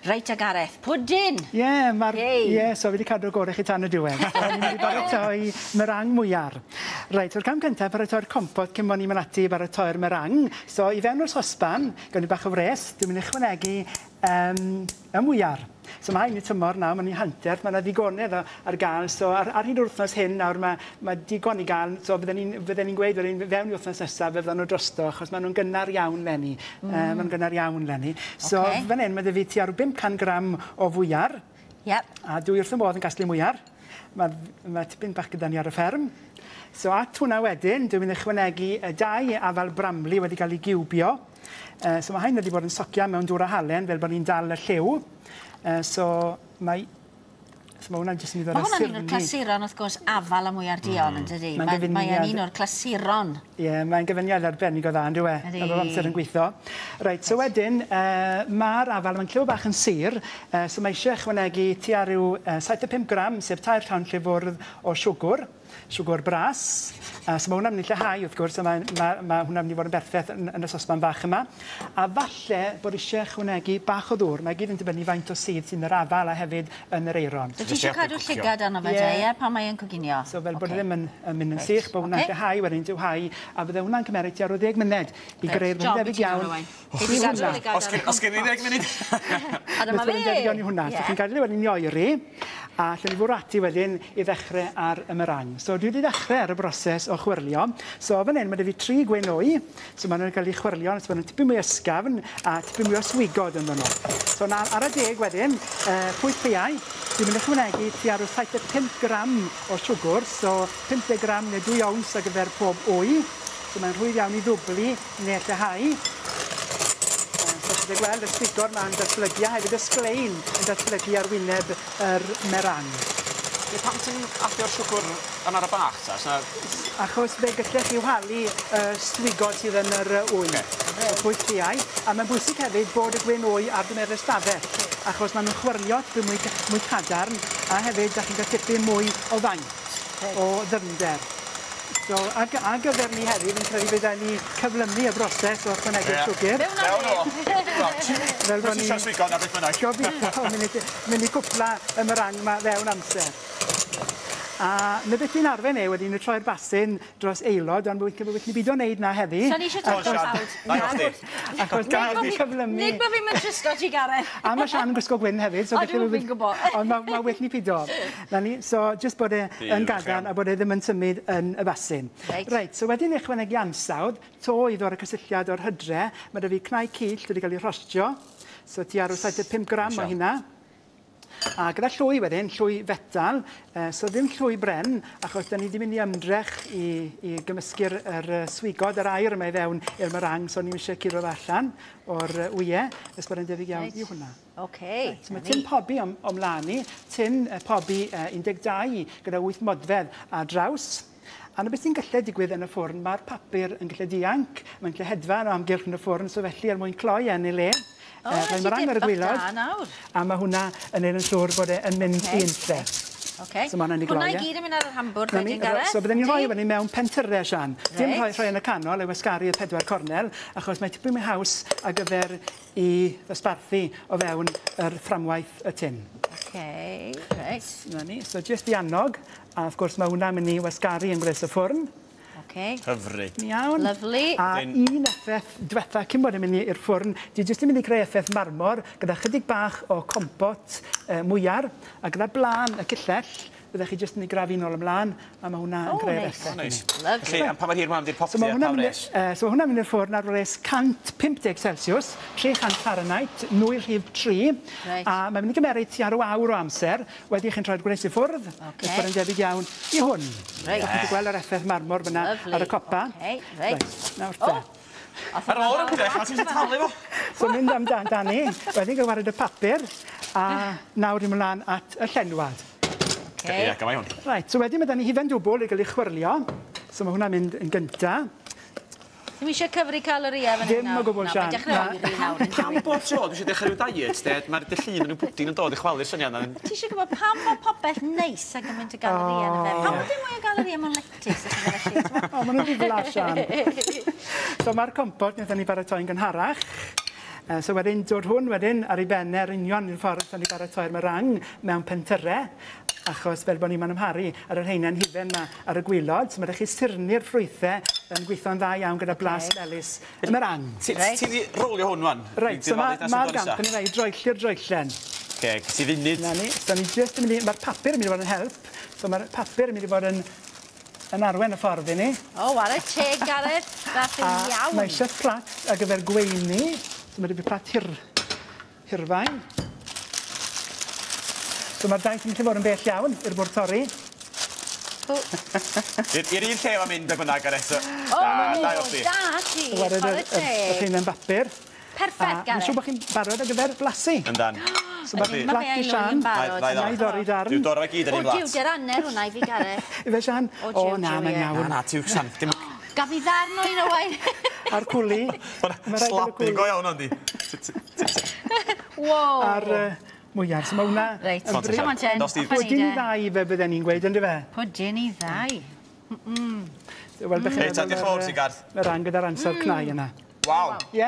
Reit a Gareth, pwdin! So fi wedi cadw gorau chi tan y diwedd. Ni'n mynd i baratoi Meringue Mwyar. Reit, o'r cam cyntaf, baratoi'r compot cyn bod ni'n mynd ati i baratoi'r meringue. So, i fewn o'r sosban, gawn ni bach o fres, dwi'n mynd i ychwanegu y mwyar. So mae hyn i tymor nawr, mae'n hanterth, mae'n ddigonedd ar gael. So ar hyn o'r wythnos hyn nawr, mae digon i gael. So fydden ni'n gweud fewn i wythnos nesaf, fydden nhw drosto, achos maen nhw'n gynnar iawn lenni. Maen nhw'n gynnar iawn lenni. So fan hyn, mae dy fi ti ar 500 gram o fwyar. A dwi wrth y modd yn gasglu mwyar. Mae tipyn bach gyda ni ar y fferm. So at hwnna wedyn, dwi'n mynd i ychwanegu y 2 afal bramli wedi cael ei giwbio. So mae hyn wedi bod yn socio mewn dŵr a halen fel bod ni'n dal y lliw. So mae hwnna'n jyst yn mynd o'r sirni. Mae hwnna'n un o'r clasuron, wrth gwrs, afal a mwyar dion, yn dydi? Mae'n un o'r clasuron. Ie, mae'n gyfyniad arbennig o dda, yn dywe? Ydy. Mae amser yn gweithio. Reit, so wedyn, mae'r afal, mae'n lliw bach yn sir, so mae eisiau ychwanegu tua ryw 75 gram, sef 2 llawn llyfwrdd o siwgr bras. So mae hwnna'n mynd i lleihau, wrth gwrs, a mae hwnna'n mynd i fod yn berffaith yn y sosban bach yma. A falle bod eisiau ychwanegu bach o ddŵr. Mae gyd yn dibynnu faint o sydd sy'n yr afal a hefyd yn yr eiron. Ti eisiau cadw llygad arno fe, ie, pan mae'n coginio? So fel bod e ddim yn mynd yn sych, bod hwnna'n lleihau, wedyn diwhau, a bydde hwnna'n cymryd tua 10 munud i greu'r debyg iawn. Os gen i 10 munud. A dyma fe. Debyg iawn i hwnna. So chi'n gadael wedyn i oeri, a lle ni fwrw ati wedyn i ddechrau ar y meringue. So dwi wedi dechrau ar y broses o chwyrlio. So fan hyn, mae dy fi 3 gwen wy. So maen nhw'n cael eu chwyrlio, so maen nhw'n tipyn mwy ysgafn a tipyn mwy o swigod yn nhw. So ar y 10 wedyn, pwyth piau, dwi'n mynd i ychwanegu tua 75 gram o siwgr, so 50 gram neu 2 ounce ar gyfer pob wy. So mae'n rhwydd iawn i ddwblu neu lleihau. So chi'n gweld y swigod mae'n datblygu, hefyd y sglein yn datblygu ar wyneb yr meringue. Pam ti'n athio'r siwgr yn ar y bach, ta? Achos fe gallech chi whalu swigod sydd yn yr wy. Pwyth piau. A mae'n bwysig hefyd bod y gwen wy ar gyfer y stafell. Achos maen nhw'n chwyrlio mwy cadarn, a hefyd da chi'n cael tipyn mwy o faint o ddyfnder. So, a gyfer ni heddiw, fi'n credu bydda ni cyflymu y broses o ychwanegu'r siwgr. Fewn o! Fel bod ni... Ti'n swigod na beth bynnag. Gobeithio, mynd i cwpla y meringue yma fewn amser. A na beth ni'n arfer neu wedyn ni'n troi'r basin dros aelod, ond wyth ni byd o'n neud na heddi. So ni eisiau troi'r basin? Achos gael fi cyflymu. Nid bod fi'n mynd trysgo ti, Gareth. A mae Sian yn gwisgo gwyn hefyd. O, dwi'n fi'n gwybod. Ond mae wyth ni pido. So, jyst bod e'n gadarn a bod e ddim yn symud yn y basin. Reit, so wedyn ni ychwanegu ansawdd, to iddo ar y cysylltiad o'r hydre. Mae da fi cnau cyll wedi cael ei rostio. So, ti ar 75 gram o hynna. A gyda llwy wedyn, llwy fetal, so ddim llwy bren, achos da ni wedi mynd i ymdrech i gymysgu'r swigod, yr air yma i fewn i'r meringue, so ni'n eisiau curo'r allan o'r wyau, ys bod yn debyg iawn i hwnna. So mae tin pobi o'mlaen ni, tin pobi 12 gyda 8 modfedd a draws. A na beth sy'n gallu digwydd yn y ffwrn, mae'r papur yn gallu dianc, mae'n gallu hedfan o amgylch yn y ffwrn, so felly er mwyn cloi yn ei le. Mae'n meringue ar y gwylod, a mae hwnna yn ein siŵr bod e'n mynd i unlle. So mae hwnna'n ei gloi. Hwna i gyd yn mynd ar yr hambwrg wedyn, Gareth? So byddwn ni'n rhoi wedyn mewn pentyrau, Sian. Dim rhoi yn y canol, ei wasgaru y 4 cornel, achos mae tipyn mwy haws ar gyfer i ddosbarthu o fewn yr fframwaith y tin. So jyst i annog, a wrth gwrs mae hwnna'n mynd i wasgaru yn gwres y ffwrn. Hyfryd. Iawn. Lyfli. A un effaith diwetha cyn bod yn mynd i'r ffwrn, di jyst yn mynd i greu effaith marmor gyda chydig bach o compot mwyar a gyda blaen y cyllell, byddech chi jyst yn ei grafu nôl ymlaen a mae hwnna yn greu'r effaith. Felly, pa mor hir mae'n di'r popty a pa wres? So hwnna'n mynd i'r ffwrn ar wres 150 Celsius, 300 Fahrenheit, 0 rhif 3, a mae'n mynd i gymeryd tua ar awr o amser, wedi chi'n troi'r gwres i ffwrdd, ys bod yn debyg iawn i hwn. Chi'n gweld yr effaith marmor fyna ar y copa. Nawr te. Ar ôl yn gwech, a ti'n talu fo? So mynd amdani, wedi gyfarid y papur, a nawr i mlaen at y llenwad. Ie, gyma i hwn. Right, so wedyn mae da ni hufen dwbl i gael ei chwyrlio. So mae hwnna'n mynd yn gynta. Ddim eisiau cyfri caloria fan hyn nawr. Ddim o gwbl, Sian. Pam bob tro, dwi eisiau dechrau rhyw diet, mae'r dillun yn pwdin yn dod i chwalu'r syniad yna. Ti eisiau gwybod pam bod popeth neis ac yn mynd y galoria yn y fe? Pam bod dim mwy o galoria mewn letys? O, maen nhw'n ddiflas, Sian. So mae'r compot wnaethon ni baratoi'n gynharach. So wedyn, dod hwn wedyn ar ei benner union i'r ffordd sy'n ei baratoi'r meringue mewn pentyrau. Achos fel bod ni'n amharu ar yr heina'n hufen yma ar y gwylod, so mae rhaid chi sirnu'r ffrwythau yn gweithio'n dda iawn gyda blas melys y meringue. Ti'n di rolio hwn, wan? Reit, so mae'r gamp yn ei droelli'r droellen. Oce, gysi funud. Mae'r papur yn mynd i fod yn help, so mae'r papur yn mynd i fod yn arwen y ffordd i ni. O, ar y teg, Gareth. That's yn iawn. Mae eisiau plat ar gyfer gweini, so mae wedi plat hirfain. So mae'r daith yn gallu fod yn bell iawn i'r bwrdd torri. I'r un lle o'n mynd ag hwnna, Gareth. O, da ti. Chwarae teg. Y ffyn yn bapur. Perffaith, Gareth. Mae'n siŵr bod chi'n barod ar gyfer blasu. Yndan. So mae plat i Sian. Mae dorri darn. Dwi'n dorri fe gyd yn un blas. O, diw, dy'r anner hwnna i fi, Gareth. I fe Sian? O, na, mae'n iawn. Na, tiw, Sian. Gaf i ddarn o un o wain. A'r cwli. Slapping go iawn, Andy. Wow. A'r mwyar. So mae hwnna... Reit, come on, Jen. Pwdyn i ddau fe bydden ni'n gweud, ynddo fe? Pwdyn i ddau. Wel, bych Diolch yn fawr, Gareth. Meringue gyda'r ansawdd cnau yna. Waw. Ie?